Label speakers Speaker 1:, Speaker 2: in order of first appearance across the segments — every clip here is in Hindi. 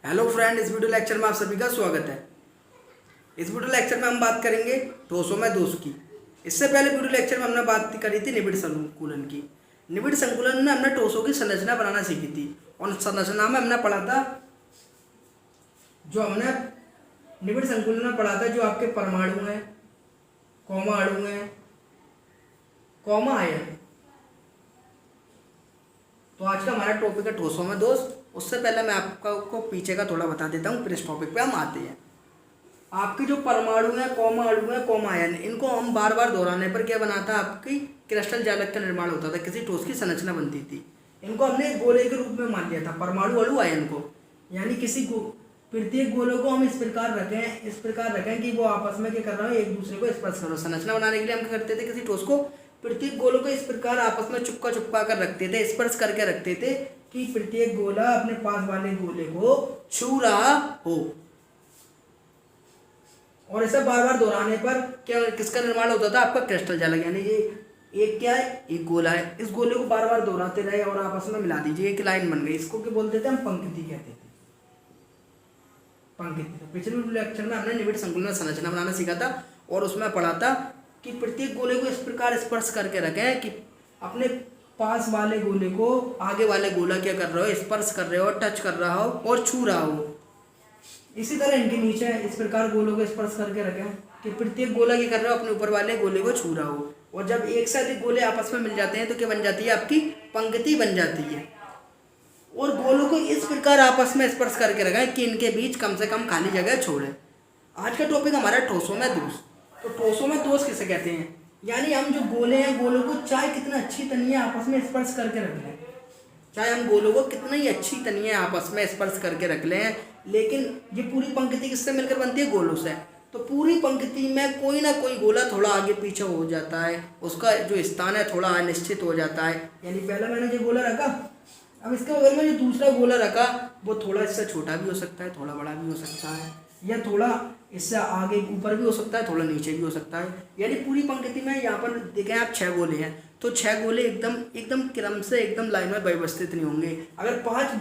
Speaker 1: हेलो फ्रेंड, इस वीडियो लेक्चर में आप सभी का स्वागत है। इस वीडियो लेक्चर में हम बात करेंगे ठोसों में दोष की। इससे पहले वीडियो लेक्चर में हमने बात करी थी निबिड़ संकुलन की। निबिड़ संकुलन में हमने ठोसों की संरचना बनाना सीखी थी और संरचना में हमने पढ़ा था, जो हमने निबिड़ संकुलन में पढ़ा था, जो आपके परमाणु हैं, कौमा अणु हैं, कौमा आयन। तो आज का हमारा टॉपिक है ठोसों में दोष। उससे पहले मैं आपको पीछे का थोड़ा बता देता हूँ, फिर इस टॉपिक पे हम आते हैं। आपके जो परमाणु हैं, कौमा अणु हैं, कौमा आयन, इनको हम बार बार दोहराने पर क्या बना था, आपकी क्रिस्टल जालक का निर्माण होता था, किसी ठोस की संरचना बनती थी। इनको हमने एक गोले के रूप में मान लिया था, परमाणु अणु आयन को। यानी किसी प्रत्येक गोलों को हम इस प्रकार रखें कि वो आपस में क्या कर रहे हो, एक दूसरे को स्पर्श कर रहे हो। संरचना बनाने के लिए हम क्या करते थे, किसी ठोस को प्रत्येक गोलों को इस प्रकार आपस में चिपका कर रखते थे, स्पर्श करके रखते थे कि प्रत्येक गोला अपने पास वाले गोले को छू रहा हो। और ऐसा बार बार दोहराने पर क्या किसका निर्माण होता था, आपका क्रिस्टल जालक। यानी ये एक क्या है, एक गोला है, इस गोले को बार बार दोहराते रहे और आपस में मिला दीजिए, एक लाइन बन गई। इसको क्या बोलते थे हम, पंक्ति कहते थे, पंक्ति। तो पिछले लेक्चर में हमने निबिड़ संकुलन में संरचना बनाना सीखा था और उसमें पढ़ा था कि प्रत्येक गोले को इस प्रकार स्पर्श करके रखें कि अपने पास वाले गोले को आगे वाले गोला क्या कर रहे हो, स्पर्श कर रहे हो, टच कर रहा हो और छू रहा हो। इसी तरह इनके नीचे इस प्रकार गोलों को स्पर्श करके रखें कि प्रत्येक गोला क्या कर रहा हो, अपने ऊपर वाले गोले को छू रहा हो। और जब एक से अधिक गोले आपस में मिल जाते हैं तो क्या बन जाती है, आपकी पंक्ति बन जाती है। और गोलों को इस प्रकार आपस में स्पर्श करके रखें कि इनके बीच कम से कम खाली जगह छोड़े। आज का टॉपिक हमारा ठोसों में दोष। तो ठोसों में दोष किसे कहते हैं, यानी हम जो गोले हैं, गोलों को चाहे कितना अच्छी तनिए आपस में स्पर्श करके रख लें, चाहे हम गोलों को कितना ही अच्छी तनिए आपस में स्पर्श करके रख लें, लेकिन ये पूरी पंक्ति किससे मिलकर बनती है, गोलों से। तो पूरी पंक्ति में कोई ना कोई गोला थोड़ा आगे पीछे हो जाता है, उसका जो स्थान है थोड़ा अनिश्चित हो जाता है। यानी पहले मैंने जो गोला रखा, अब इसके बगल में जो दूसरा गोला रखा वो थोड़ा इससे छोटा भी हो सकता है, थोड़ा बड़ा भी हो सकता है, या थोड़ा इससे आगे ऊपर भी हो सकता है, थोड़ा नीचे भी हो सकता है। यानी पूरी पंक्ति में यहाँ पर देखें आप 6 गोले हैं, तो 6 गोले एकदम क्रम से एकदम लाइन में व्यवस्थित नहीं होंगे। अगर 5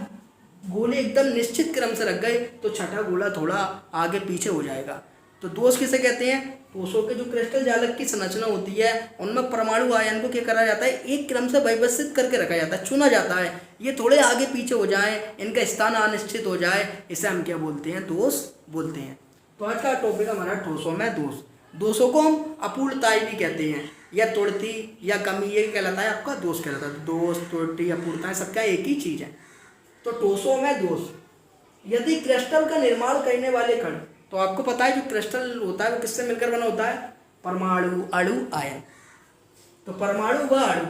Speaker 1: गोले एकदम निश्चित क्रम से रख गए तो छठा गोला थोड़ा आगे पीछे हो जाएगा। तो दोष किसे कहते हैं, ठोसों के जो क्रिस्टल जालक की संरचना होती है उनमें परमाणु आयन को क्या करा जाता है, एक क्रम से व्यवस्थित करके रखा जाता है, चुना जाता है। ये थोड़े आगे पीछे हो जाए, इनका स्थान अनिश्चित हो जाए, इसे हम क्या बोलते हैं, दोष बोलते हैं। तो आज का टॉपिक हमारा ठोसों में दोष। दोषों को हम अपूर्णताएं भी कहते हैं, या त्रुटि या कमी, ये कहलाता है आपका दोष कहलाता है। दोष, त्रुटि, अपूर्णताएं सबका एक ही चीज है। तो ठोसों में दोष, यदि क्रिस्टल का निर्माण करने वाले कण, तो आपको पता है जो क्रिस्टल होता है वो किससे मिलकर बना होता है, परमाणु अणु आयन। तो परमाणु व अणु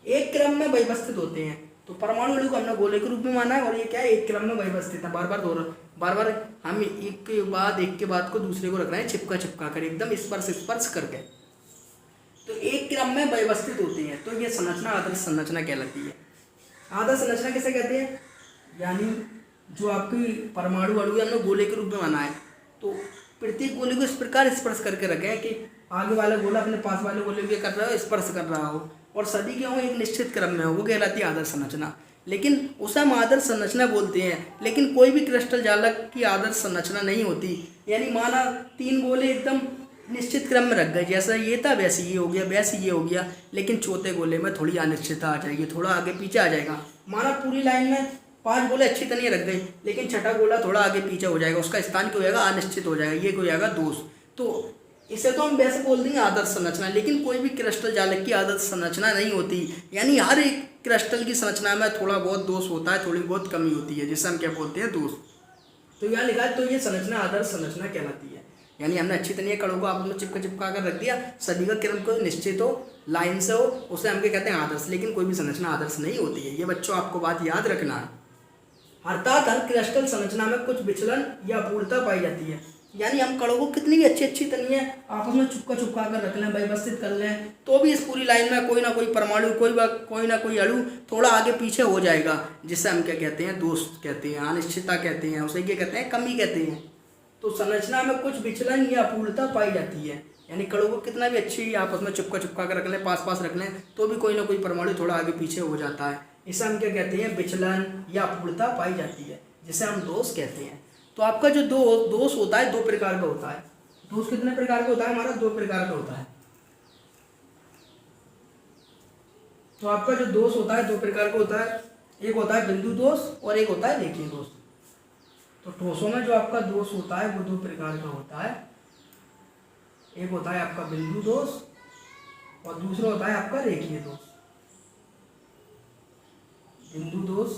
Speaker 1: एक क्रम में व्यवस्थित होते हैं। तो परमाणु अणु को हमने गोले के रूप में माना है और ये क्या है, एक क्रम में व्यवस्थित है। बार बार हम एक के बाद को दूसरे को रख रहे हैं, चिपका कर एकदम स्पर्श करके, तो एक क्रम में व्यवस्थित होते हैं। तो ये संरचना आदर्श संरचना कहलाती है। आदर्श संरचना किसे कहते हैं, यानी जो आपकी परमाणु अणु हमने गोले के रूप में माना है, तो प्रत्येक गोले को इस प्रकार स्पर्श करके रखें कि आगे वाला गोला अपने पास वाले गोले को कर रहा हो, स्पर्श कर रहा हो, और सभी के हो एक निश्चित क्रम में हो, वो कहलाती है आदर्श संरचना। लेकिन उसे हम आदर्श संरचना बोलते हैं। लेकिन कोई भी क्रिस्टल जालक की आदर्श संरचना नहीं होती। यानी माना 3 गोले एकदम निश्चित क्रम में रख गए, जैसा ये था वैसे ये हो गया, वैसे ये हो गया, लेकिन चौथे गोले में थोड़ी अनिश्चितता आ जाएगी, थोड़ा आगे पीछे आ जाएगा। माना पूरी लाइन में 5 गोले अच्छी तरह रख गई, लेकिन छठा गोला थोड़ा आगे पीछे हो जाएगा, उसका स्थान क्या हो जाएगा, अनिश्चित हो जाएगा, ये हो जाएगा दोष। तो इसे तो हम वैसे बोल देंगे आदर्श संरचना। लेकिन कोई भी क्रिस्टल जालक की आदर्श संरचना नहीं होती। यानी हर एक क्रिस्टल की संरचना में थोड़ा बहुत दोष होता है, थोड़ी बहुत कमी होती है, जिसे हम क्या बोलते हैं, दोष। तो यहाँ लिखा है, तो ये संरचना आदर्श संरचना कहलाती है। यानी हमने अच्छी तरह कणों को आपस में चिपका कर रख दिया, सभी का क्रम को निश्चित हो, लाइन से हो, उसे हम क्या कहते हैं, आदर्श। लेकिन कोई भी संरचना आदर्श नहीं होती है, ये बच्चों आपको बात याद रखना है। अर्थात हर क्रिस्टल संरचना में कुछ विचलन या अपूर्णता पाई जाती है। यानी हम कणों को कितनी भी अच्छी तनिए आपस में चिपका कर रख लें, व्यवस्थित कर लें, तो भी इस पूरी लाइन में कोई ना कोई परमाणु, कोई ना कोई अणु थोड़ा आगे पीछे हो जाएगा, जिससे हम क्या कहते हैं, दोष कहते हैं, अनिश्चितता कहते हैं, उसे क्या कहते हैं, कमी कहते हैं। तो संरचना में कुछ विचलन या अपूर्णता पाई जाती है। यानी कणों को कितना भी अच्छी आपस में चिपका कर रख लें, पास रख लें, तो भी कोई ना कोई परमाणु थोड़ा आगे पीछे हो जाता है। इसे हम क्या कहते हैं, विचलन या अपूर्णता पाई जाती है। जिसे हम दोष कहते हैं। तो आपका जो दोष होता है 2 प्रकार का होता है। दोष कितने प्रकार का होता है हमारा? 2 प्रकार का होता है। तो आपका जो दोष होता है 2 प्रकार का होता है, एक होता है बिंदु दोष और एक होता है रेखीय दोष। तो ठोसों में जो आपका दोष होता है वो 2 प्रकार का होता है, एक होता है आपका बिंदु दोष और दूसरा होता है आपका रेखीय दोष। बिंदु दोष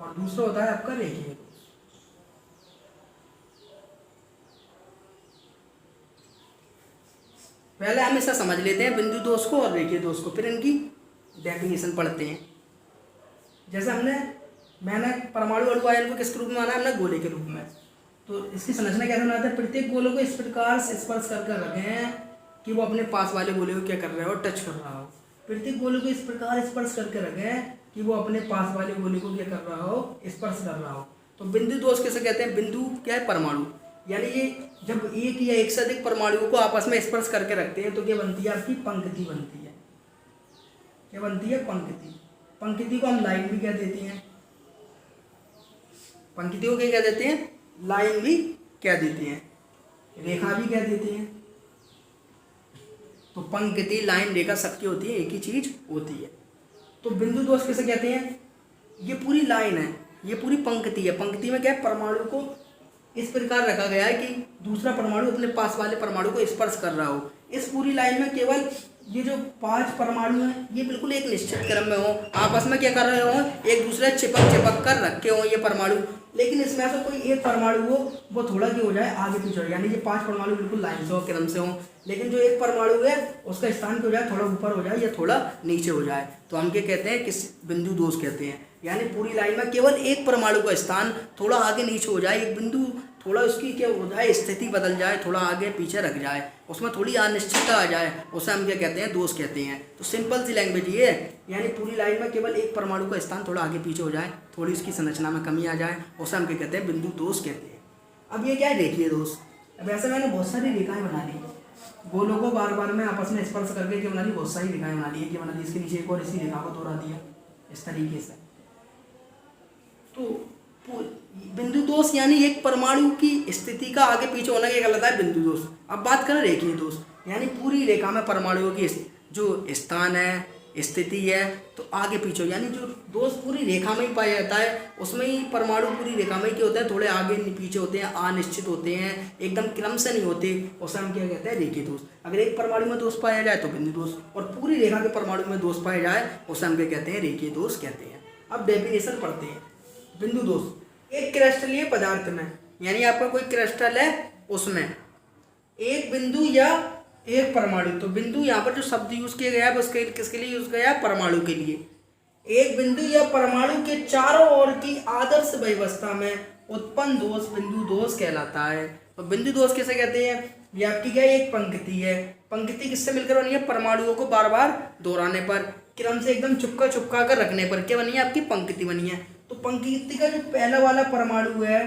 Speaker 1: और दूसरा होता है आपका रेखीय दोष। पहले हम इसे समझ लेते हैं बिंदु दोष को और रेखीय दोष को, फिर इनकी डेफिनेशन पढ़ते हैं। जैसे मैंने परमाणु अणु आयन को किस रूप में माना है? हमने गोले के रूप में। तो इसकी संरचना कैसे बनाते हैं? प्रत्येक गोले को इस प्रकार से स्पर्श कर रखे हैं कि वो अपने पास वाले गोले को क्या कर रहा हो? टच कर रहा हो। प्रत्येक गोले को इस प्रकार स्पर्श करके रखे हैं कि वो अपने पास वाले गोले को क्या कर रहा हो? स्पर्श कर रहा हो। तो बिंदु दोष किसे कहते हैं? बिंदु क्या है? परमाणु। यानी ये जब एक या एक से अधिक परमाणुओं को आपस में स्पर्श करके रखते हैं तो क्या बनती है? आपकी पंक्ति बनती है। क्या बनती है? पंक्ति। पंक्ति को हम लाइन भी कह देते हैं। पंक्ति को क्या कह देते हैं? लाइन भी कह देते हैं, रेखा भी कह देते हैं। तो पंक्ति, लाइन, रेखा सबकी होती है, एक ही चीज होती है। तो बिंदु दोष किसे कहते हैं? ये पूरी लाइन है, ये पूरी पंक्ति है। पंक्ति में क्या है? परमाणु को इस प्रकार रखा गया है कि दूसरा परमाणु अपने पास वाले परमाणु को स्पर्श कर रहा हो। इस पूरी लाइन में केवल ये जो 5 परमाणु हैं ये बिल्कुल एक निश्चित क्रम में हो, आपस में क्या कर रहे हो? एक दूसरे चिपक कर रखे हो ये परमाणु। लेकिन इसमें से कोई एक परमाणु हो वो थोड़ा क्या हो जाए? आगे पीछे हो, यानी ये 5 परमाणु बिल्कुल लाइन से हो, क्रम से हो। लेकिन जो एक परमाणु है उसका स्थान क्या हो जाए? थोड़ा ऊपर हो जाए या थोड़ा नीचे हो जाए, तो हम क्या कहते हैं? किस बिंदु दोष कहते हैं। यानी पूरी लाइन में केवल एक परमाणु का स्थान थोड़ा आगे नीचे हो जाए, एक बिंदु थोड़ा उसकी क्या हो जाए? स्थिति बदल जाए, थोड़ा आगे पीछे रख जाए, उसमें थोड़ी अनिश्चितता आ जाए, उसे हम क्या कहते हैं? दोष कहते हैं। तो सिंपल सी लैंग्वेज ये है, यानी पूरी लाइन में केवल एक परमाणु का स्थान थोड़ा आगे पीछे हो जाए, थोड़ी उसकी संरचना में कमी आ जाए, उसे हम क्या कहते हैं? बिंदु दोष कहते हैं। अब ये क्या है? रेखीय दोष। अब ऐसे मैंने बहुत सारी रेखाएं बना ली, गोलों को बार बार में आपस में स्पर्श करके क्या बना ली? बहुत सारी रेखाएं बना ली है, क्या बना ली? इसके नीचे एक और इसी रेखा को दोहरा दिया इस तरीके से। तो बिंदु दोष यानी एक परमाणु की स्थिति का आगे पीछे होना क्या कहलाता है? बिंदु दोष। अब बात करें रेखीय दोष, यानी पूरी रेखा में परमाणुओं की जो स्थान है, स्थिति है, तो आगे पीछे, यानी जो दोष पूरी रेखा में ही पाया जाता है उसमें ही परमाणु पूरी रेखा में ही क्या होते हैं? थोड़े आगे पीछे होते हैं, अनिश्चित होते हैं, एकदम क्रम से नहीं होते, उसे हम क्या कहते हैं? रेखीय दोष। अगर एक परमाणु में दोष पाया जाए तो बिंदु दोष, और पूरी रेखा के परमाणु में दोष पाया जाए उसे हम क्या कहते हैं? रेखीय दोष कहते हैं। अब डेफिनेशन पढ़ते हैं। बिंदु दोष, एक क्रिस्टलीय पदार्थ में, यानी आपका कोई क्रिस्टल है उसमें एक बिंदु या एक परमाणु, तो बिंदु यहाँ पर जो शब्द यूज किया गया है उसके किसके लिए यूज किया है? परमाणु के लिए। एक बिंदु या परमाणु के चारों ओर की आदर्श व्यवस्था में उत्पन्न दोष बिंदु दोष कहलाता है। तो बिंदु दोष किसे कहते हैं? ये आपकी क्या है? एक पंक्ति है। पंक्ति किससे मिलकर बनी है? परमाणुओं को बार बार दोहराने पर, क्रम से एकदम चुपका कर रखने पर क्या बनी है? आपकी पंक्ति बनी है। तो पंक्ति का जो पहला वाला परमाणु है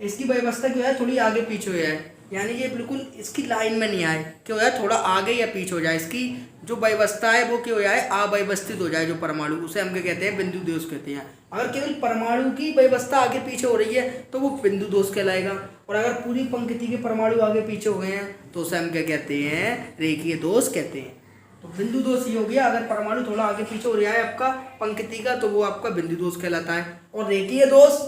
Speaker 1: इसकी व्यवस्था क्या है? थोड़ी आगे पीछे हो जाए, यानी ये बिल्कुल इसकी लाइन में नहीं आए, क्या हो जाए? थोड़ा आगे या पीछे हो जाए, इसकी जो व्यवस्था है वो क्या हो जाए? अव्यवस्थित हो जाए जो परमाणु, उसे हम क्या कहते हैं? बिंदु दोष कहते हैं। अगर केवल परमाणु की व्यवस्था आगे पीछे हो रही है तो वो बिंदु दोष कहलाएगा, और अगर पूरी पंक्ति के परमाणु आगे पीछे हो गए हैं तो उसे हम क्या कहते हैं? रेखीय दोष कहते हैं। तो बिंदु दोष ये हो गया, अगर परमाणु थोड़ा आगे पीछे हो रहा है आपका पंक्ति का तो वो आपका बिंदु दोष कहलाता है। और रेखीय दोष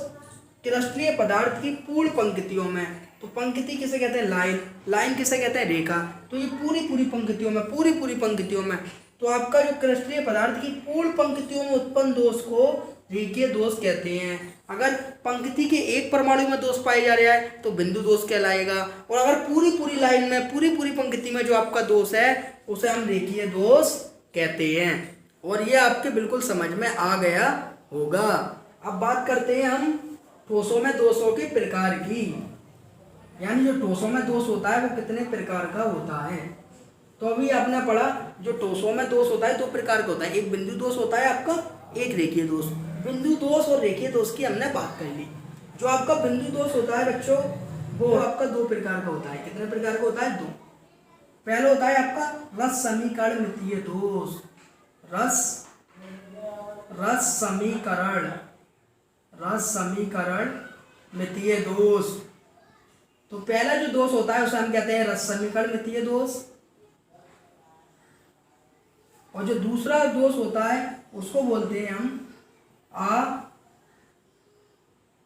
Speaker 1: क्रिस्टलीय पदार्थ की पूर्ण पंक्तियों में, तो पंक्ति किसे कहते हैं? लाइन। लाइन किसे कहते हैं? रेखा। तो ये पूरी पंक्तियों में, पूरी पंक्तियों में, तो आपका जो क्रिस्टलीय पदार्थ की पूर्ण पंक्तियों में उत्पन्न दोष को रेखीय दोष कहते हैं। अगर पंक्ति के एक परमाणु में दोष पाया जा रहा है तो बिंदु दोष कहलाएगा, और अगर पूरी लाइन में, पूरी पंक्ति में जो आपका दोष है उसे हम रेखीय दोष कहते हैं। और ये आपके बिल्कुल समझ में आ गया होगा। अब बात करते हैं हम ठोसों में दोषों के प्रकार की, यानी जो ठोसों में दोष होता है वो कितने प्रकार का होता है। तो अभी आपने पढ़ा जो ठोसों में दोष होता है 2 प्रकार का होता है, एक बिंदु दोष होता है आपका, एक रेखीय दोष। बिंदु दोष और रेखीय दोष की हमने बात कर ली। जो आपका बिंदु दोष होता है बच्चों वो आपका 2 प्रकार का होता है। कितने प्रकार का होता है? 2। पहला होता है आपका रस समीकरण मितीय दोष। रस रस समीकरण, रस समीकरण मितीय दोष। तो पहला जो दोष होता है उसे हम कहते हैं रस समीकरण मितीय दोष, और जो दूसरा दोष होता है उसको बोलते हैं हम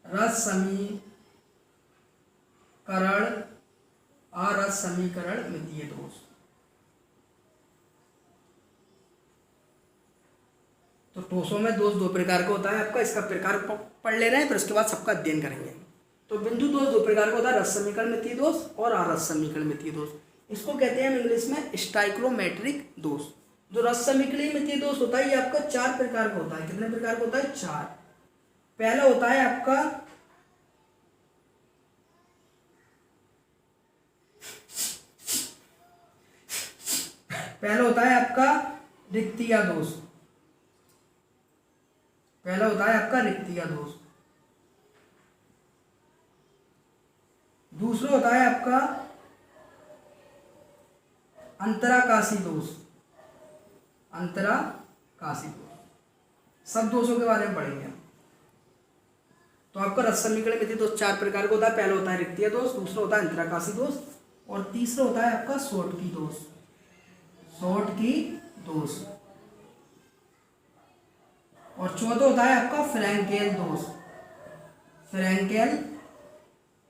Speaker 1: रस समीकरण मितीय दोष। तो दोषों में दोष दो प्रकार का होता है आपका, इसका प्रकार पढ़ ले रहे हैं, फिर उसके बाद सबका अध्ययन करेंगे। तो बिंदु दोष दो प्रकार का होता है, रस समीकरण मितीय दोष और अरस समीकरण मितीय दोष। इसको कहते हैं हम इंग्लिश में स्टाइक्रोमेट्रिक दोष। जो रस समीकरण मितीय दोष होता है ये आपका 4 प्रकार का होता है। कितने प्रकार का होता है? 4। पहला होता है आपका रिक्तिया दोष। पहला होता है आपका रिक्तिया दोष। दूसरा होता है आपका अंतराकाशी दोष। अंतराकाशी दोष, सब दोषों के बारे में पढ़ेंगे। तो आपका रस समीकरण मितीय दोष 4 प्रकार का होता है। पहला होता है रिक्तिया दोष, दूसरा होता है अंतराकाशी दोष, और तीसरा होता है आपका शॉर्टकी दोष। शॉर्टकी दोष, और चौथा होता है आपका फ्रैंकेल दोष। फ्रैंकेल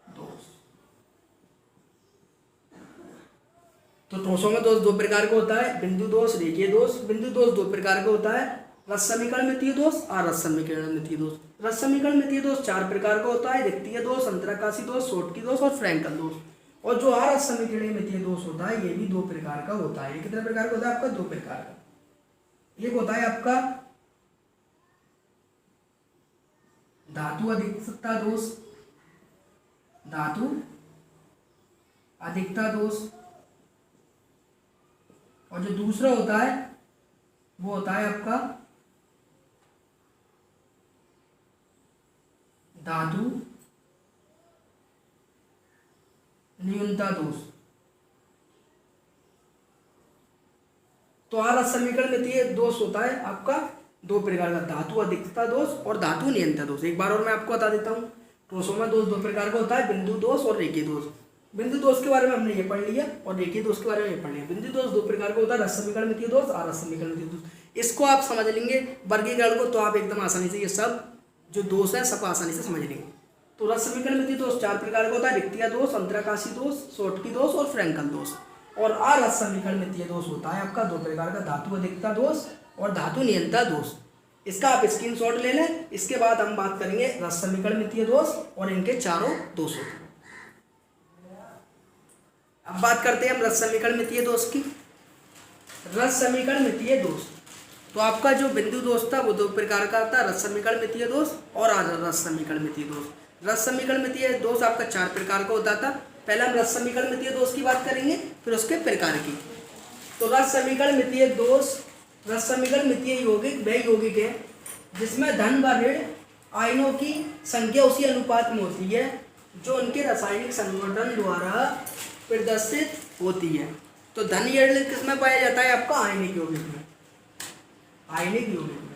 Speaker 1: दोष। तो दोषों में दोष 2 प्रकार का होता है, बिंदु दोष, रेखीय दोष। बिंदु दोष 2 प्रकार का होता है, रस समीकरण मितीय दोष और रस समीकरण मितीय दोष। रस समीकरण मितीय दोष 4 प्रकार का होता है, रिक्तिय दोष, अंतराकाशी दोष, शॉर्टकी दोष और फ्रैंकल दोष। और जो रस समीकरण मितीय दोष होता है ये भी 2 प्रकार का होता है। ये कितने प्रकार का होता है आपका? 2 प्रकार का। एक होता है आपका धातु अधिकता दोष, धातु अधिकता दोष, और जो दूसरा होता है वो होता है आपका धातु न्यूनता दोष। तो रस समीकरण मितीय दोष होता है आपका 2 प्रकार का, धातु अधिकता दोष और धातु नियंत्रण दोष। एक बार और मैं आपको बता देता हूँ, दोषों में दोष 2 प्रकार का होता है, बिंदु दोष और रेखीय दोष। बिंदु दोष के बारे में हमने ये पढ़ लिया और रेखीय दोष के बारे में ये पढ़ लिया। बिंदु दोष 2 प्रकार का होता है, रस समीकरण मितीय दोष और रस समीकरण मितीय दोष। इसको आप समझ लेंगे वर्गीकरण को, तो आप एकदम आसानी से ये सब जो दोष है सब आसानी से समझ लेंगे। तो रस समीकरण मितीय दोष 4 प्रकार का होता है, रिक्तिया दोष, अंतराकाशी दोष, शॉर्टकी दोष और फ्रैंकल दोष। और रस समीकरण मितीय दोष होता है आपका 2 प्रकार का, धातु अधिकता दोष और धातु नियंत्रणता दोष। इसका आप स्क्रीनशॉट ले लें। इसके बाद हम बात करेंगे रस समीकरण मितीय दोष और इनके चारों दोषों की। अब बात करते हैं हम रस समीकरण मितीय दोष की। रस समीकरण मितीय दोष, तो आपका जो बिंदु दोष था वो 2 प्रकार का था, रस समीकरण मितीय दोष और रस समीकरण मितीय दोष। रस समीकरण मितीय दोष आपका 4 प्रकार का होता था। पहले हम रस समीकरण मितीय दोष की बात करेंगे, फिर उसके प्रकार की। तो रस समीकरण मितीय दोष, रस समीकरण मितीय यौगिक वह यौगिक है जिसमें धन व ऋण आयनों की संख्या उसी अनुपात में होती है जो उनके रासायनिक संगठन द्वारा प्रदर्शित होती है। तो धन या ऋण किसमें पाया जाता है? आपका आयनिक यौगिक में। आयनिक यौगिक में,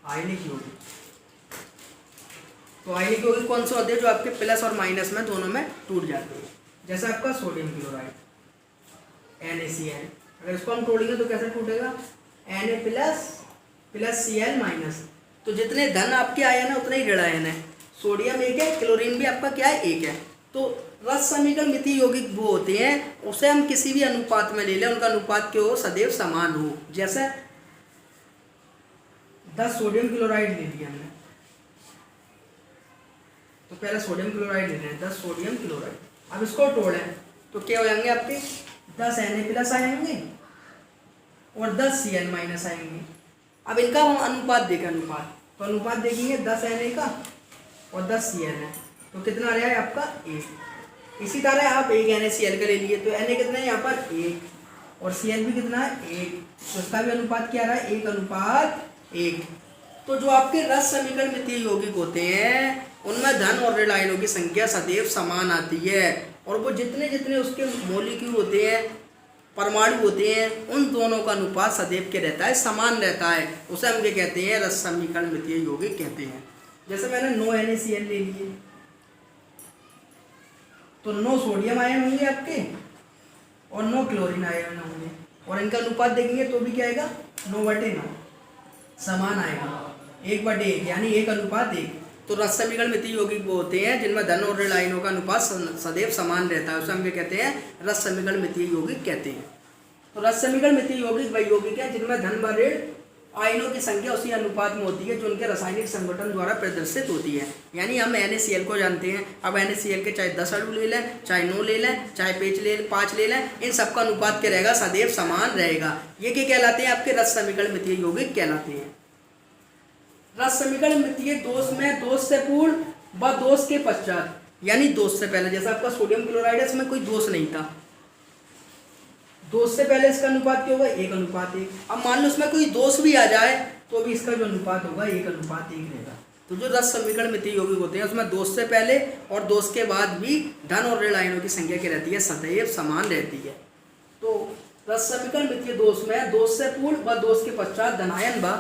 Speaker 1: आयनिक यौगिक। तो आयनिक यौगिक कौन से होते हैं? जो आपके प्लस और माइनस में दोनों में टूट जाते हैं। जैसे आपका सोडियम क्लोराइड NaCl, अगर इसको हम तोड़ेंगे तो कैसे टूटेगा? Na plus Cl minus. तो जितने धन आपके आयन है उतने ही ऋण आयन है। सोडियम 1 है, क्लोरीन भी आपका क्या है? 1 है। तो रस समीकरण मितीय यौगिक वो होते हैं, उसे हम किसी भी अनुपात में ले लें, उनका अनुपात क्यों हो? सदैव समान हो। जैसे 10 सोडियम क्लोराइड ले लिया हमने, तो पहले सोडियम क्लोराइड ले रहे हैं, 10 सोडियम क्लोराइड। अब इसको तोड़ें तो क्या हो जाएंगे आपके? 10 Na प्लस आएंगे और 10 Cl माइनस आएंगे। अब इनका हम अनुपात देखें, अनुपात तो अनुपात देखेंगे 10 Na का और 10 Cl है, तो कितना आ रहा है आपका? 1। इसी तरह आप 1 NaCl का ले लिए तो Na कितना है यहाँ पर? 1, और Cl भी कितना है? 1। तो इसका भी अनुपात क्या आ रहा है? 1:1। तो जो आपके रस समीकरण मितीय यौगिक होते हैं उनमें धन और ऋण आयनों की संख्या सदैव समान आती है, और वो जितने जितने उसके मॉलिक्यूल होते हैं परमाणु होते हैं उन दोनों का अनुपात सदैव के रहता है, समान रहता है। उसे हम क्या कहते हैं? रस समीकरण मितीय यौगिक कहते हैं। जैसे मैंने नो NaCl ले लिए तो 9 सोडियम आयन होंगे आपके और 9 क्लोरीन आयन होंगे, और इनका अनुपात देखेंगे तो भी क्या आएगा? 9/9 समान आएगा, 1/1 यानी 1:1। तो रस समीकरण मितीय यौगिक वो होते हैं जिनमें धन और ऋण आयनों का अनुपात सदैव समान रहता है, उसे हम क्या कहते हैं? रस समीकरण मितीय यौगिक कहते हैं। तो रस समीकरण मितीय यौगिक वही यौगिक है जिनमें धन व ऋण आयनों की संख्या उसी अनुपात में होती है जो उनके रासायनिक संगठन द्वारा प्रदर्शित होती है। यानी हम NaCl को जानते हैं, अब NaCl के चाहे 10 अणु ले लें, चाहे 9 ले लें, चाहे 5 ले लें, इन सबका अनुपात क्या रहेगा? सदैव समान रहेगा। ये क्या कहलाते हैं? आपके रस समीकरण मितीय यौगिक कहलाते हैं। रस समीकरण मितीय दोष में दोष से पूर्व व दोष के पश्चात, यानी दोष से पहले, जैसा आपका सोडियम क्लोराइड है, इसमें कोई दोष नहीं था, दोष से पहले इसका अनुपात क्या होगा? 1:1। अब मान लो इसमें कोई दोष भी आ जाए तो भी इसका जो अनुपात होगा 1:1 रहेगा। तो जो रस समीकरण मितीय यौगिक होते हैं उसमें दोष से पहले और दोष के बाद भी धन और ऋण आयनों की संख्या क्या रहती है? सदैव समान रहती है। तो रस समीकरण मितीय दोष में दोष से पूर्व व दोष के पश्चात धनायन व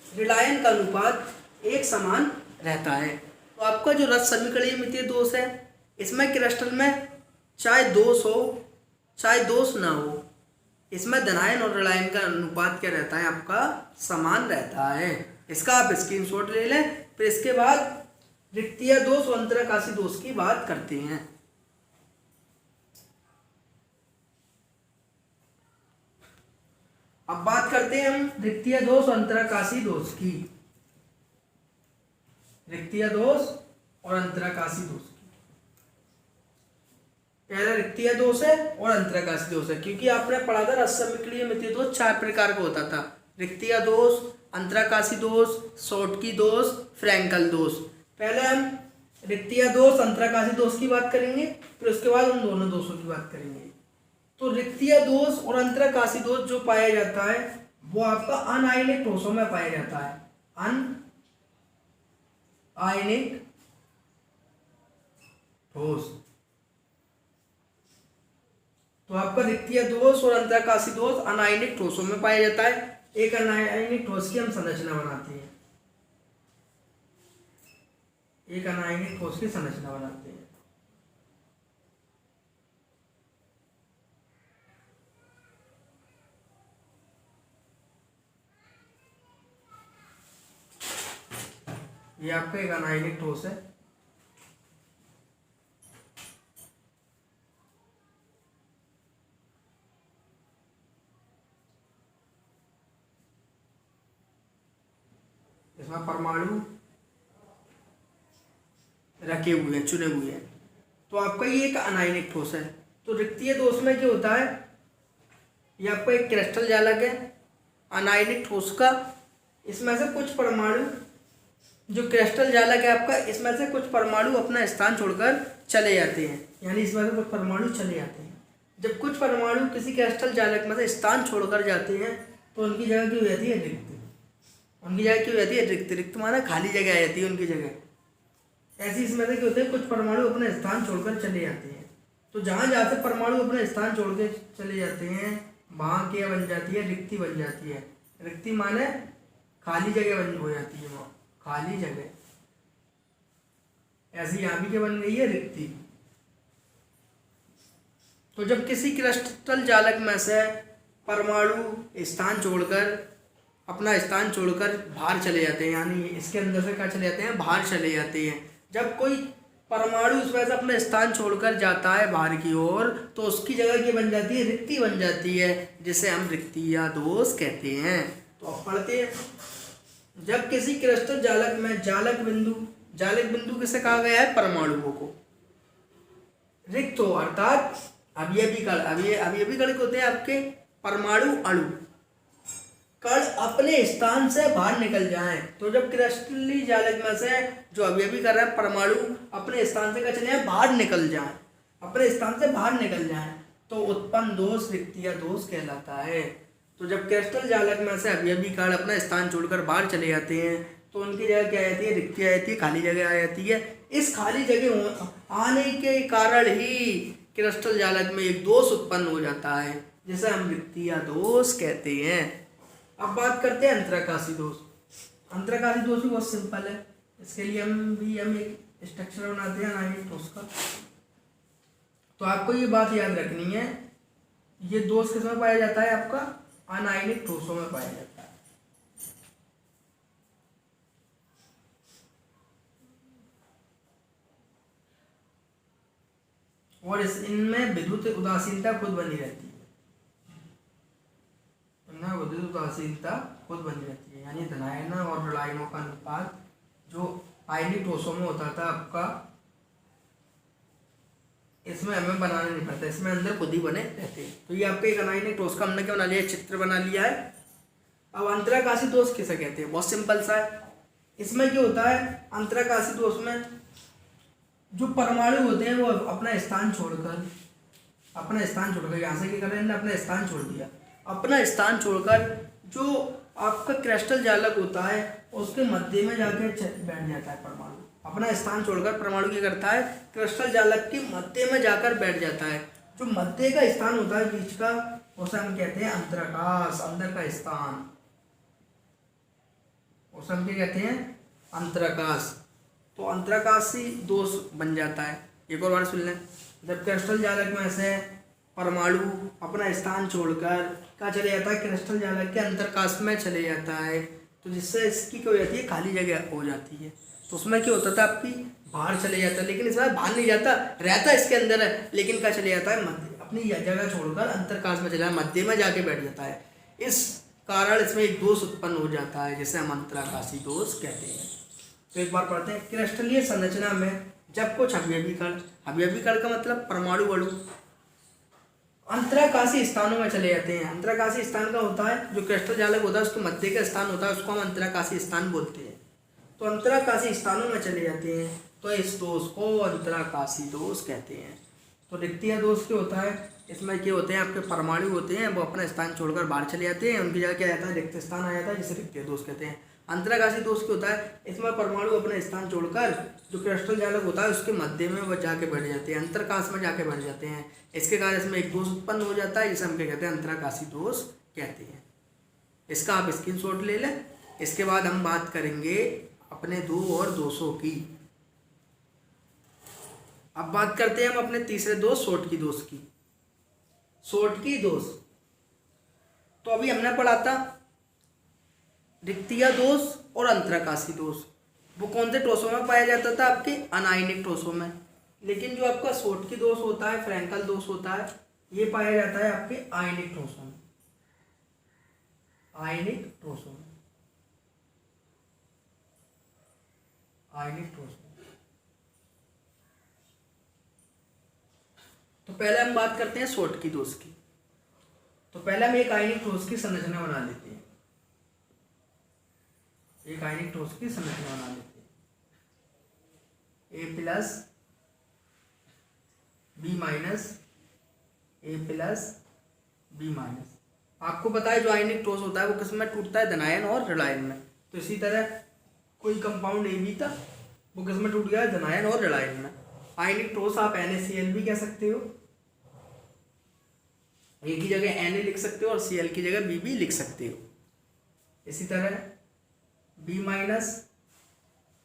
Speaker 1: ऋणायन का अनुपात एक समान रहता है। तो आपका जो रस समीकरण मितीय दोष है इसमें क्रिस्टल में चाहे दोष हो चाहे दोष ना हो, इसमें धनायन और ऋणायन का अनुपात क्या रहता है? आपका समान रहता है। इसका आप स्क्रीनशॉट ले लें। फिर इसके बाद रिक्तीय दोष और अंतराकाशी दोष की बात करते हैं। अब बात करते हैं हम रिक्तीय दोष और अंतराकाशी दोष की। रिक्तीय दोष और अंतराकाशी दोष की, पहला रिक्तीय दोष है और अंतराकाशी दोष है, क्योंकि आपने पढ़ा था रस समीकरण मितीय दोष 4 प्रकार का होता था। रिक्तीय दोष, अंतराकाशी दोष, शॉटकी दोष, फ्रैंकल दोष। पहले हम रिक्तीय दोष, अंतराकाशी दोष की बात करेंगे, फिर उसके बाद हम दोनों दोषों की बात करेंगे। तो रिक्तीय दोष और अंतराकाशी दोष जो पाया जाता है वो आपका अनायनिक ठोसों में पाया जाता है। अनायनिक ठोस। तो आपका रिक्तीय दोष और अंतराकाशी दोष अनायनिक ठोसों में पाया जाता है। एक अनायनिक ठोस की हम संरचना बनाते हैं, एक अनायनिक ठोस की संरचना बनाते हैं। ये आपका एक अनायनिक ठोस है। इसमें परमाणु रखे हुए हैं, चुने हुए हैं। तो आपका ये एक अनायनिक ठोस है। तो रिक्तीय दोष में क्या होता है? ये आपका एक क्रिस्टल जालक है अनायनिक ठोस का। इसमें से कुछ परमाणु, जो क्रिस्टल जालक है आपका, इसमें से कुछ परमाणु अपना स्थान छोड़कर चले जाते हैं, यानी इसमें से कुछ परमाणु चले जाते हैं। जब कुछ परमाणु किसी क्रिस्टल जालक में से स्थान छोड़कर जाते हैं तो उनकी जगह क्या हो जाती है? रिक्त। उनकी जगह क्या हो जाती है? रिक्त। रिक्त माना खाली जगह आ जाती है उनकी जगह। ऐसी इसमें से क्या होते हैं? कुछ परमाणु अपने स्थान छोड़कर चले जाते हैं। तो जहाँ जहाँ से परमाणु अपने स्थान छोड़ के चले जाते हैं वहाँ क्या बन जाती है? रिक्ति बन जाती है। रिक्ति माने खाली जगह बन हो जाती है, वहाँ खाली जगह। ऐसी यहाँ भी क्या बन गई है? रिक्ति। तो जब किसी क्रिस्टल जालक में से परमाणु स्थान छोड़कर, अपना स्थान छोड़कर बाहर चले जाते हैं, यानी इसके अंदर से क्या चले जाते हैं? बाहर चले जाते हैं। जब कोई परमाणु उसमें से अपना स्थान छोड़कर जाता है बाहर की ओर तो उसकी जगह की बन जाती है? रिक्ति बन जाती है, जिसे हम रिक्तीय दोष कहते हैं। तो अब पढ़ते हैं। जब किसी क्रिस्टल जालक में जालक बिंदु किसे कहा गया है? परमाणुओं को रिक्त हो, अर्थात अवयवी कण होते हैं आपके परमाणु अणु, कण अपने स्थान से बाहर निकल जाएं। तो जब क्रिस्टलीय जालक में से जो अवयवी कर रहे हैं परमाणु अपने स्थान से क्या चले जाएं? बाहर निकल जाएं, अपने स्थान से बाहर निकल जाएं, तो उत्पन्न दोष रिक्तीय दोष कहलाता है। तो जब क्रिस्टल जालक में से अवयवी कण अपना स्थान छोड़कर बाहर चले जाते हैं तो उनकी जगह क्या आ जाती है? रिक्ति आ जाती है, खाली जगह आ जाती है। इस खाली जगह आने के कारण ही क्रिस्टल जालक में एक दोष उत्पन्न हो जाता है जिसे हम रिक्तीय दोष कहते हैं। अब बात करते हैं अंतराकाशी दोष। अंतराकाशी दोष भी बहुत सिंपल है। इसके लिए हम एक स्ट्रक्चर बनाते हैं अनायनिक ठोस का। तो आपको ये बात याद रखनी है, ये दोष किसमें पाया जाता है? आपका अनायनिक ठोसों में पाया जाता है। और इनमें विद्युत उदासीनता खुद बनी रहती है। इनमें विद्युत उदासीनता खुद बनी रहती है, यानी धनायन और ऋणायनों का अनुपात जो आयनिक ठोसों में होता था आपका, इसमें हमें बनाना नहीं पड़ता, इसमें अंदर खुद ही बने रहते हैं। तो ये आपके एक अनायनिक ठोस का हमने क्या बना लिया? चित्र बना लिया है। अब अंतराकाशी दोष किसे कहते हैं? बहुत सिंपल सा है। इसमें क्या होता है? अंतराकाशी दोष में जो परमाणु होते हैं वो अपना स्थान छोड़कर यहाँ से क्या कर रहे हैं? अपना स्थान छोड़ दिया। अपना स्थान छोड़कर जो आपका क्रिस्टल जालक होता है उसके मध्य में जाके बैठ जाता है परमाणु। अपना स्थान छोड़कर परमाणु क्या करता है? क्रिस्टल जालक के मध्य में जाकर बैठ जाता है। जो मध्य का स्थान होता है बीच का, उसे हम कहते हैं अंतराकाश, अंदर का स्थान, उसे हम क्या कहते हैं? अंतराकाश। तो अंतराकाशी दोष बन जाता है। एक और बार सुन लें, जब क्रिस्टल जालक में से परमाणु अपना स्थान छोड़कर क्या चले जाता है? क्रिस्टल जालक के अंतराकाश में चले जाता है, तो जिससे इसकी क्या हो जाती है? खाली जगह हो जाती है। तो उसमें क्या होता था? आपकी बाहर चले जाता है, लेकिन इसमें बाहर नहीं जाता, रहता इसके अंदर है, लेकिन क्या चले जाता है? मध्य, अपनी जगह छोड़कर अंतराकाश में चला, मध्य में जाके बैठ जाता है। इस कारण इसमें एक दोष उत्पन्न हो जाता है जिसे हम अंतराकाशी दोष कहते हैं। तो एक बार पढ़ते हैं। क्रिस्टलीय संरचना में जब कुछ अवयवी कण का मतलब परमाणु अणु अंतराकाशी स्थानों में चले जाते हैं। अंतराकाशी स्थान का होता है जो क्रिस्टल जालक होता है उसके मध्य का स्थान होता है, उसको हम अंतराकाशी स्थान बोलते हैं। तो अंतराकाशी स्थानों में चले जाते हैं, तो इस दोष को अंतराकाशी दोष कहते हैं। तो रिक्तीय दोष क्या होता है? इसमें क्या होते हैं? आपके परमाणु होते हैं वो अपना स्थान छोड़कर बाहर चले जाते हैं, उनकी जगह क्या आता है? रिक्त स्थान आ जाता है, जिसे रिक्तीय दोष कहते हैं। अंतराकाशी दोष क्या होता है? इसमें परमाणु अपना स्थान छोड़कर जो क्रिस्टल जालक होता है उसके मध्य में वो जाके बैठ जाते हैं, अंतराकाश में जाके बैठ जाते हैं। इसके कारण इसमें एक दोष उत्पन्न हो जाता है जिसे हम क्या कहते हैं? अंतराकाशी दोष कहते हैं। इसका आप स्क्रीनशॉट ले लें। इसके बाद हम बात करेंगे अपने दो और दोषों की। अब बात करते हैं हम अपने तीसरे दोष, सोटकी दोष की। सोटकी दोष तो अभी हमने पढ़ा था रिक्तीय दोष और अंतराकाशी दोष। वो कौन से ठोसों में पाया जाता था? आपके अनायनिक ठोसों में। लेकिन जो आपका सोटकी दोष होता है, फ्रैंकल दोष होता है, ये पाया जाता है आपके आयनिक ठोसों में। आयनिक ठोसों में तो पहले हम बात करते हैं सोटकी दोष की। तो पहले हम एक आयनिक ठोस की संरचना बना लेते हैं। ए plus B minus, A plus B minus. आपको पता है जो आयनिक ठोस होता है वो किस में टूटता है? धनायन और ऋणायन में। तो इसी तरह कोई कंपाउंड ए भी था, वो किस में टूट गया? धनायन और ऋणायन में। आयनिक ठोस आप NaCl भी कह सकते हो, ए की जगह Na लिख सकते हो और Cl की जगह Bb लिख सकते हो। इसी तरह B minus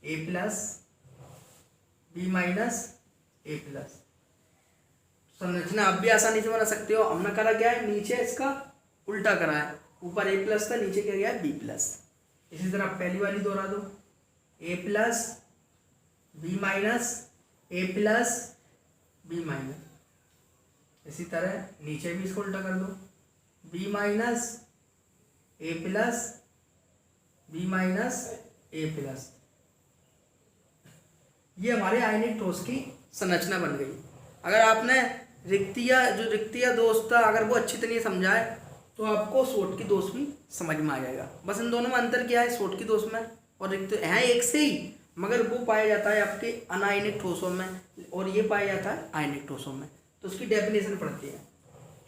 Speaker 1: A plus, B minus A plus. संरचना आप भी आसानी से बना सकते हो। हमने करा क्या है? नीचे इसका उल्टा करा है, ऊपर ए प्लस था, नीचे क्या गया है? B plus. इसी तरह पहली वाली दोहरा दो, A plus B minus, A plus B minus. इसी तरह नीचे भी इसको उल्टा कर दो, B minus A plus B minus A plus. ये हमारे आयनिक ठोस की संरचना बन गई। अगर आपने रिक्तीय दोष था अगर वो अच्छी तरह समझाए तो आपको सोटकी दोष भी समझ में आ जाएगा। बस इन दोनों में अंतर क्या है? सोटकी दोष में और रिक्त है एक से ही, मगर वो पाया जाता है आपके अनायनिक ठोसों में और ये पाया जाता है आयनिक ठोसों में। तो उसकी डेफिनेशन पढ़ते हैं।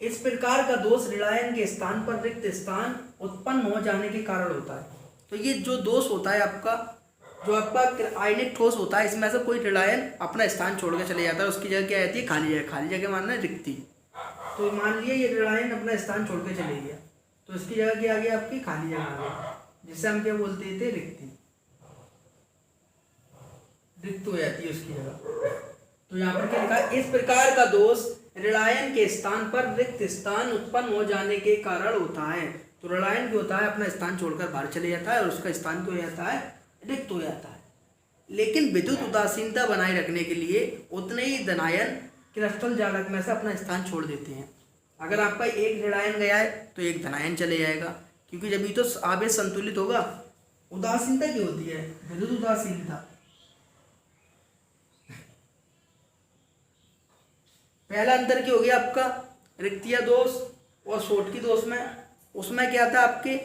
Speaker 1: इस प्रकार का दोष ऋणायन के स्थान पर रिक्त स्थान उत्पन्न हो जाने के कारण होता है। तो ये जो दोष होता है आपका, जो आपका आयनिक ठोस होता है इसमें से कोई ऋणायन अपना स्थान छोड़ के चले जाता है, उसकी जगह क्या आती है, खाली जगह। खाली जगह मानना है रिक्ति। तो मान लिया ये ऋणायन अपना स्थान छोड़ के चले गया, तो इसकी जगह क्या आ गया, आपकी खाली जगह आ गई, जिससे हम क्या बोलते थे, रिक्ति। रिक्त हो जाती है उसकी जगह। तो यहाँ पर क्या लिखा है, इस प्रकार का दोष ऋणायन के स्थान पर रिक्त स्थान उत्पन्न हो जाने के कारण होता है। तो ऋणायन क्या होता है, अपना स्थान छोड़कर बाहर चले जाता है और उसका स्थान क्या हो जाता है, रिक्त हो जाता है। लेकिन विद्युत उदासीनता बनाए रखने के लिए उतने ही धनायन क्रिस्टल जालक में से अपना स्थान छोड़ देते हैं। अगर आपका एक ऋणायन गया है तो एक धनायन चले जाएगा, क्योंकि जब भी तो आवेश संतुलित होगा। उदासीनता क्या होती है, विद्युत उदासीनता। पहला अंतर क्या हो गया आपका, रिक्तिया दोष और सोटकी दोष में। उसमें क्या था आपके,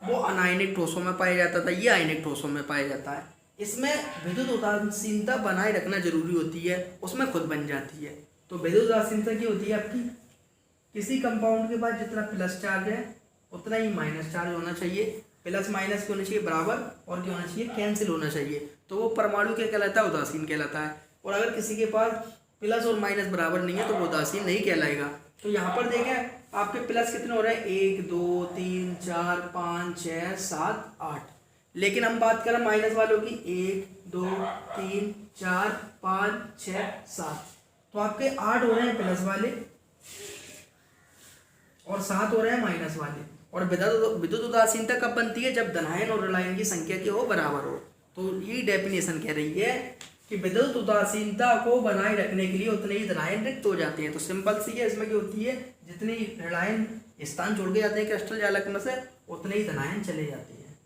Speaker 1: वो अनायनिक ठोसों में पाया जाता था, ये आयनिक ठोसों में पाया जाता है। इसमें विद्युत उदासीनता बनाए रखना जरूरी होती है, उसमें खुद बन जाती है। तो विद्युत उदासीनता क्या होती है आपकी, किसी कंपाउंड के पास जितना प्लस चार्ज है उतना ही माइनस चार्ज होना चाहिए। प्लस माइनस क्या होना चाहिए, बराबर, और क्या होना चाहिए, कैंसिल होना चाहिए। तो वो परमाणु क्या कहलाता है, उदासीन कहलाता है। और अगर किसी के पास प्लस और माइनस बराबर नहीं है तो वो उदासीन नहीं कहलाएगा। तो यहाँ पर देखें आपके प्लस कितने हो रहे हैं, 1 2 3 4 5 6 7 8। लेकिन हम बात करें माइनस वालों की, 1 2 3 4 5 6 7, तो आपके 8 हो रहे हैं प्लस वाले और 7 हो रहे हैं माइनस वाले। और विद्युत उदासीनता कब बनती है, जब धनायन और ऋणायन की संख्या की हो बराबर हो। तो ये डेफिनेशन कह रही है कि विद्युत उदासीनता को बनाए रखने के लिए उतने ही धनायन रिक्त हो जाते हैं। तो सिंपल सी है, इसमें क्या होती है, जितने ही ऋणायन स्थान छोड़ के जाते हैं क्रिस्टल जालक में से, उतने ही धनायन चले जाते हैं।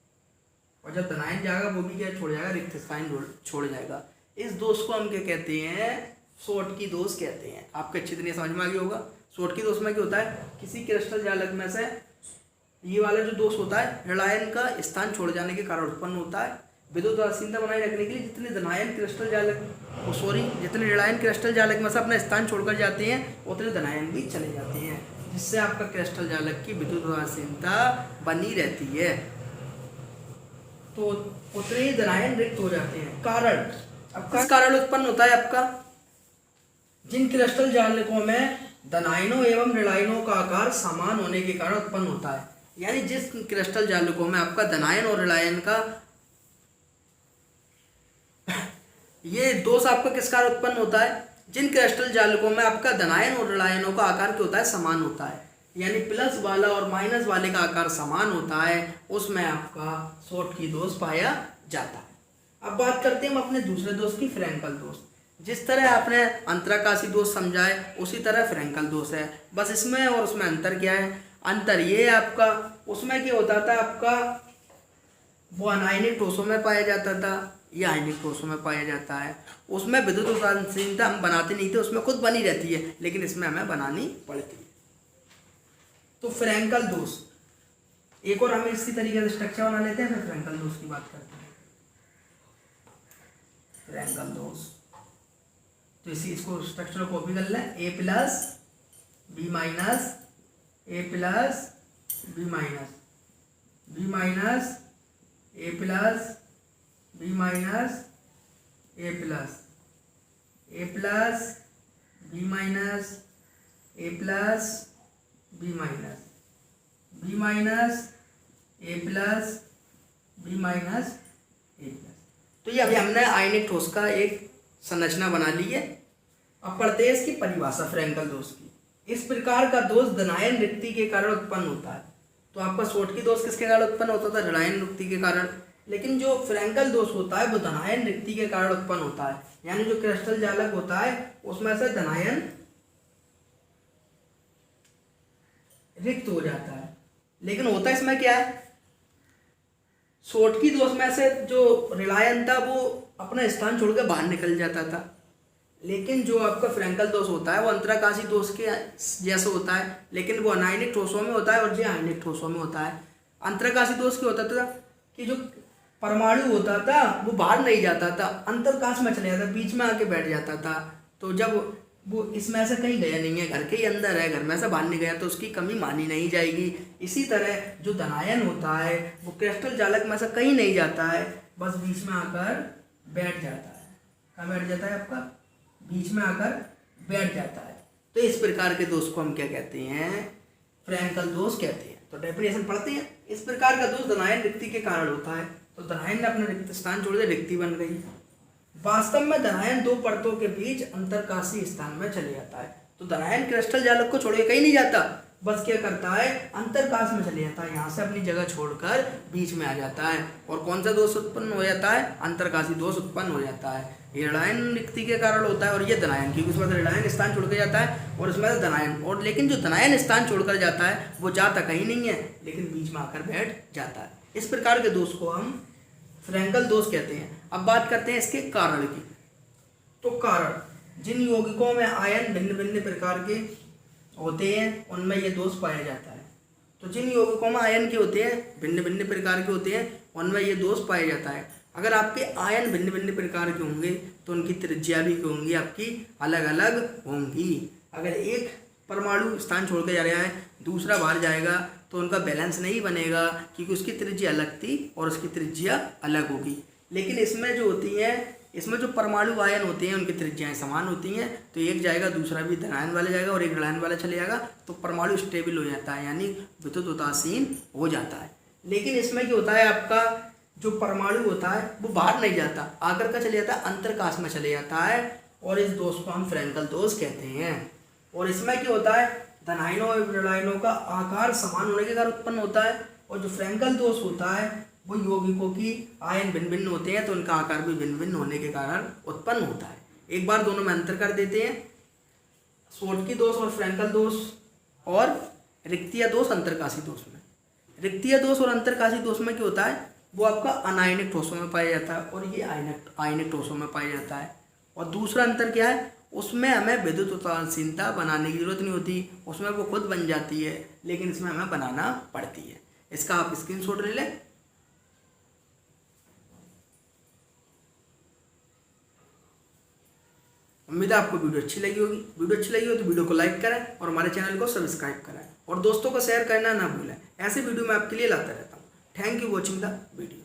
Speaker 1: और जब धनायन जाएगा वो भी क्या छोड़ जाएगा, रिक्त स्थान छोड़ जाएगा। इस दोष को हम क्या कहते हैं, सोटकी दोष कहते हैं। आपको अच्छी तरह समझ में आ गया होगा। सोटकी दोष में क्या होता है, किसी क्रिस्टल जालक में से ये वाला जो दोष होता है ऋणायन का स्थान छोड़ जाने के कारण उत्पन्न होता है। विद्युत उदासीनता बनाए रखने के लिए जितने धनायन क्रिस्टल जालक जितने ऋणायन क्रिस्टल जालक में से अपना स्थान छोड़कर जाते हैं उतने धनायन भी चले जाते हैं, जिससे आपका क्रिस्टल जालक की विद्युत उदासीनता बनी रहती है। तो उतने ही धनायन रिक्त हो जाते हैं। कारण, अब किस कारण उत्पन्न होता है आपका, जिन क्रिस्टल जालकों में धनायनों एवं ऋणायनों का आकार समान होने के कारण उत्पन्न होता है। यानी जिस क्रिस्टल जालकों में आपका धनायन और ऋणायन का ये दोष आपका किस कारण उत्पन्न होता है, जिन क्रिस्टल जालकों में आपका धनायन और ऋणायनों का आकार क्या होता है, समान होता है। यानी प्लस वाला और माइनस वाले का आकार समान होता है, उसमें आपका सोटकी दोष पाया जाता है। अब बात करते हैं हम अपने दूसरे दोष की, फ्रैंकल दोष। जिस तरह आपने अंतराकाशी दोष समझाए उसी तरह फ्रैंकल दोष है, बस इसमें और उसमें अंतर क्या है। अंतर ये है आपका, उसमें क्या होता था आपका, वो अनायनिक ठोसों में पाया जाता था, ये आयनिक ठोसों में पाया जाता है। उसमें विद्युत उदासीनता हम बनाते नहीं थे, उसमें खुद बनी रहती है, लेकिन इसमें हमें बनानी पड़ती है। तो फ्रैंकल दोष एक और हम इसी तरीके से स्ट्रक्चर बना लेते हैं, फिर फ्रैंकल दोष की बात करते हैं। फ्रैंकल दोष, तो इसको स्ट्रक्चर कॉपी कर लें, A plus B minus A plus B minus B minus A plus B minus A plus A plus B minus A plus B minus B minus A plus B minus A plus. तो ये अभी हमने आयनिक ठोस का एक संरचना बना ली है। अब पढ़ते हैं इसकी परिभाषा फ्रैंकल दोष की। इस प्रकार का दोष धनायन रिक्ति के कारण उत्पन्न होता है। तो आपका सोटकी दोष किसके कारण उत्पन्न होता था, ऋणायन रिक्ति के कारण। लेकिन जो फ्रैंकल दोष होता है वो धनायन रिक्ति के कारण उत्पन्न होता है। यानी जो क्रिस्टल जालक होता है उसमें से धनायन रिक्त हो जाता है। लेकिन होता इसमें क्या है, सोटकी दोष में से जो ऋणायन था वो अपना स्थान छोड़कर बाहर निकल जाता था। लेकिन जो आपका फ्रैंकल दोष होता है वो अंतराकाशी दोष के जैसे होता है, लेकिन वो अनायनिक ठोसों में होता है और जो आयनिक ठोसों में होता है। अंतराकाशी दोष क्या होता था कि जो परमाणु होता था वो बाहर नहीं जाता था, अंतरकाश में चले जाता, बीच में आके बैठ जाता था। तो जब वो इसमें ऐसा कहीं गया नहीं है, घर के ही अंदर है, घर में ऐसा बाहर नहीं गया, तो उसकी कमी मानी नहीं जाएगी। इसी तरह जो धनायन होता है वो क्रिस्टल जालक में ऐसा कहीं नहीं जाता है, बस बीच में आकर बैठ जाता है। कहाँ बैठ जाता है आपका? बीच में आकर बैठ जाता है। तो इस प्रकार के दोष को हम क्या कहते हैं? फ्रैंकल दोष कहते हैं। तो डेफिनेशन पढ़ते हैं। इस प्रकार का दोष धनायन रिक्ति के कारण होता है। तो धनायन ने अपना रिक्त स्थान छोड़ दिया, रिक्ति बन गई। वास्तव में धनायन दो परतों के बीच अंतरकाशीय स्थान में चले जाता है। तो धनायन क्रिस्टल जालक को छोड़ के कहीं नहीं जाता, बस क्या करता है? अंतरकाश में चले जाता है, यहाँ से अपनी जगह छोड़कर बीच में आ जाता है। और कौन सा दोष उत्पन्न हो जाता है? अंतरकाशी दोष उत्पन्न हो जाता है। ये ऋणायन रिक्ति के कारण होता है और ये धनायन, क्योंकि उसमें ऋणायन स्थान छोड़ के जाता है और उसमें धनायन। और लेकिन जो धनायन स्थान छोड़कर जाता है वो जाता कहीं नहीं है, लेकिन बीच में आकर बैठ जाता है। इस प्रकार के दोष को हम फ्रैंकल दोष कहते हैं। अब बात करते हैं इसके कारण की। तो कारण, जिन यौगिकों में आयन भिन्न भिन्न प्रकार के होते हैं उनमें ये दोष पाया जाता है। तो जिन यौगिकों में आयन के होते हैं, भिन्न भिन्न प्रकार के होते हैं, उनमें ये दोष पाया जाता है। अगर आपके आयन भिन्न भिन्न प्रकार के होंगे तो उनकी त्रिज्या भी होंगी आपकी अलग अलग होंगी। अगर एक परमाणु स्थान छोड़ के जा रहा है, दूसरा बाहर जाएगा, तो उनका बैलेंस नहीं बनेगा, क्योंकि उसकी त्रिज्या अलग थी और उसकी त्रिज्या अलग होगी। लेकिन इसमें जो होती है, इसमें जो परमाणु आयन होते हैं उनकी त्रिज्याएं समान होती हैं। तो एक जाएगा, दूसरा भी धनायन वाला जाएगा और एक ऋणायन वाला चले जाएगा, तो परमाणु स्टेबल हो जाता है, यानी विद्युत उदासीन हो जाता है। लेकिन इसमें क्या होता है, आपका जो परमाणु होता है वो बाहर नहीं जाता, आकर का चले जाता है, अंतरकाश में चले जाता है। और इस दोष को हम फ्रैंकल दोष कहते हैं। और इसमें क्या होता है, धनायनों और ऋणायनों का आकार समान होने के कारण उत्पन्न होता है। और जो फ्रैंकल दोष होता है वो यौगिकों की आयन भिन्न भिन्न होते हैं, तो उनका आकार भी भिन्न भिन्न होने के कारण उत्पन्न होता है। एक बार दोनों में अंतर कर देते हैं, शोटकी दोष और फ्रैंकल दोष और रिक्तीय दोष अंतरकाशी दोष में। रिक्तीय दोष और अंतरकाशी दोष में क्या होता है, वो आपका अनायनिक ठोसों में पाया जाता है और ये आयनिक ठोसों में पाया जाता है। और दूसरा अंतर क्या है, उसमें हमें विद्युत उदासीनता बनाने की जरूरत नहीं होती, उसमें वो खुद बन जाती है, लेकिन इसमें हमें बनाना पड़ती है। इसका आप स्क्रीनशॉट ले लें। उम्मीद है आपको वीडियो अच्छी लगी होगी। वीडियो अच्छी लगी हो तो वीडियो को लाइक करें और हमारे चैनल को सब्सक्राइब करें और दोस्तों को शेयर करना ना भूलें। ऐसे वीडियो मैं आपके लिए लाता रहता हूँ। Thank you watching the video.